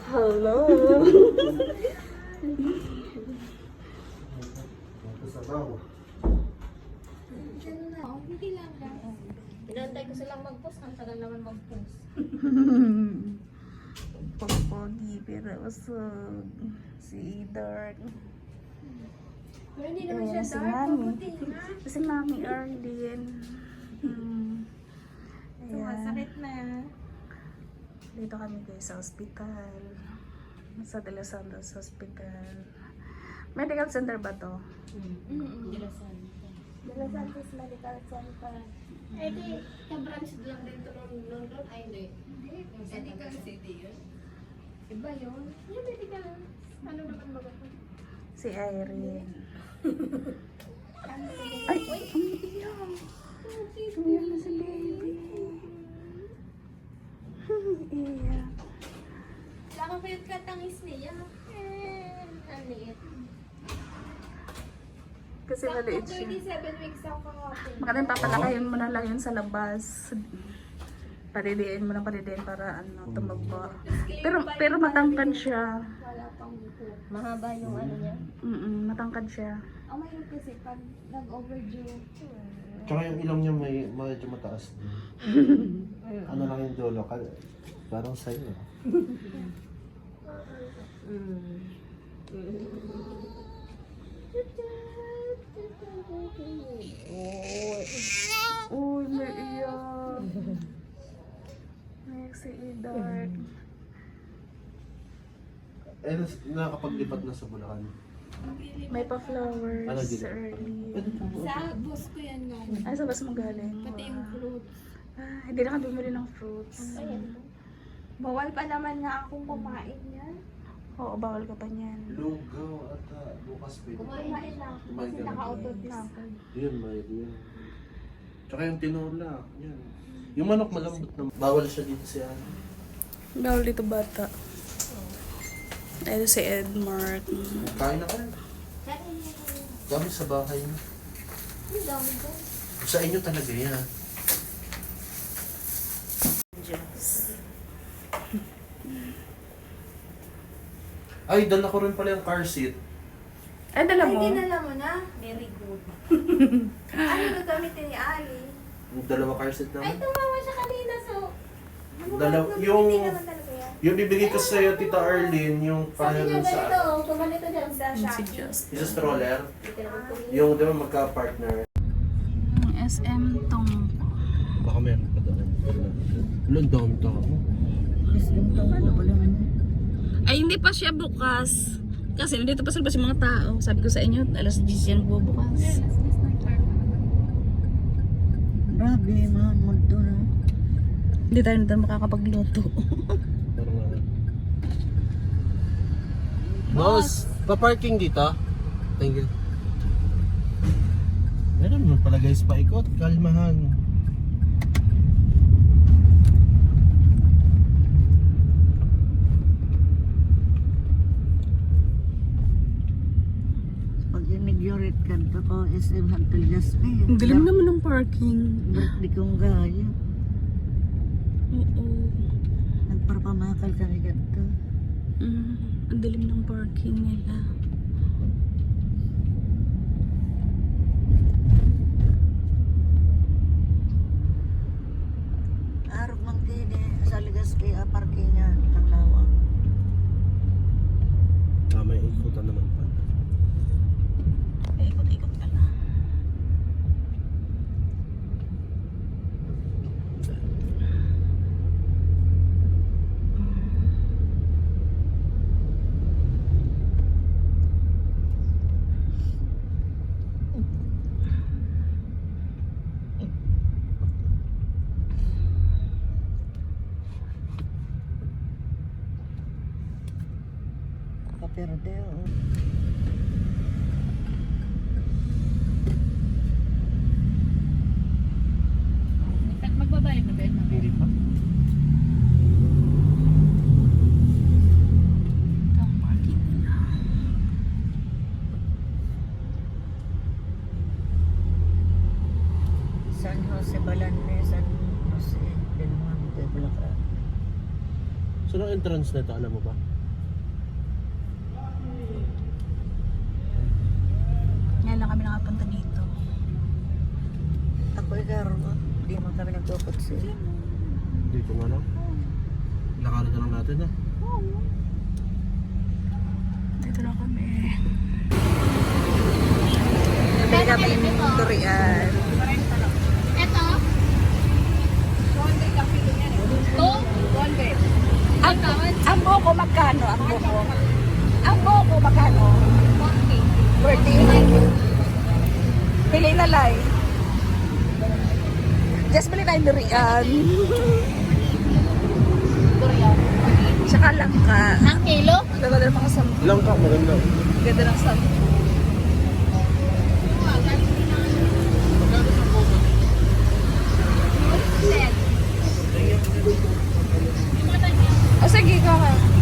Hello. Hindi lang lang. Inantay ko silang mag-post. Ang tagal naman mag-post. Pogi, pero usog. Si Dark. Pero hindi naman siya Si dark. Mami. Mabuti na. Si Mami Arlene. Sumasakit na. Dito kami guys sa hospital. Sa De Los Santos Hospital. Medical center ba to? De La Santa. De Los Santos Medical Center. Eh di, ka-branch lang din ito noon. Ay hindi. Medical City yun. Iba yun. Yung medical. Ano naman ba ito? Si Irene. Ay! Umiiyak! Umiiyak na si baby. Iyak. Nakakuyot ka tangis niya. Ang liit. Kasi maliit siya. 37 weeks ako kahapon. Magandang papalakayin mo na lang yun sa labas. Padidiin mo ng padidiin para tumaba. Pero matangkad siya. Wala pang buko. Mahaba yung ano niya. Matangkad siya. Ang mahirap kasi pag nag-overdue. Tsaka yung ilong niya medyo mataas din. Ano lang yung dulo, parang sa'yo. Uy, may iyak. May si Dark. Eh, nakakapaglipat na sa Bulacan. May pa-flowers Ano, dito? early. Sa boss ko yan nga. Ay, sa bas mo galing? Pati yung fruits. Hindi na ka bumili ng fruits. Bawal pa naman nga akong kumain yan. Oo, bawal ka pa niyan. Lugaw at bukas pwede. Kumain na ako Kumain kasi ka na. nakautot na ako. Yun, may yun. Tsaka yung tinola, yan. Yung manok malambot na. Bawal siya dito siya. Bawal dito bata. Ito si Edmark. Kain na kayo. Kain mo. Dami sa bahay niyo. Ang dami ko. Sa inyo talaga yan. Ay, dala ko rin pala yung car seat. Ay, dala mo? Ay, dinala mo na? Very good. Ano gagamitin ni Ali? Yung dalawa car seat Ay, naman. tumawa siya kanina, so... Yung- Hindi naman talaga yan. Yung bibigay ko sa'yo, Tita Arlene, yung Sabi parang niya dun sa... ganito, kung ganito dyan sa Si Shopee. Just. Yung sa stroller. Dito naman po yun. Yung, di ba, magka-partner. SM Tongpo. Baka meron pa doon. Wala, ang dami tao. Ay, hindi pa siya bukas. Kasi nandito pa sa labas yung mga tao. Sabi ko sa inyo, alas 10 yan bukas. Grabe, mga multo na. Hindi tayo na makakapagluto. Parang ano. Boss, pa-parking dito? Thank you. Meron naman pala guys, paikot, kalmahan. Pag inigyorit ka to ko, SM Hantel Gaspi. Ang galing naman ng parking. Di kong gaya. Oo. Nagparpamakal ka ni ganito. Ang dilim ng parking nila. Arap mang kini, sa Ligaspi, parking niya, ang lawang. May ikutan naman pa. Ikot-ikot ka na. Kaperde, oh. Magbabayad na ba? Hindi pa? Ang parking nila. San Jose Balanne, San Jose Del Monte, Bulacan. Saan ang entrance na ito, alam mo ba? ngayon lang kami nakapunta dito. Ako ikaroon mo. Hindi mo kami nagkukutsi. Dito nga lang. Lakarin na lang natin ah. Dito na kami. Nabili kami yung durian. Ito? 200 ang kilo yan eh. Ito? 200. Ang buko magkano? Ang buko? Ang buko magkano? 40. Pili na lay. Just pili tayong durian. Durian. Tsaka langka. Ang kilo? Ganda ng mga sampo. Lang ka, maganda. Ganda ng sampo. O sige, kaka.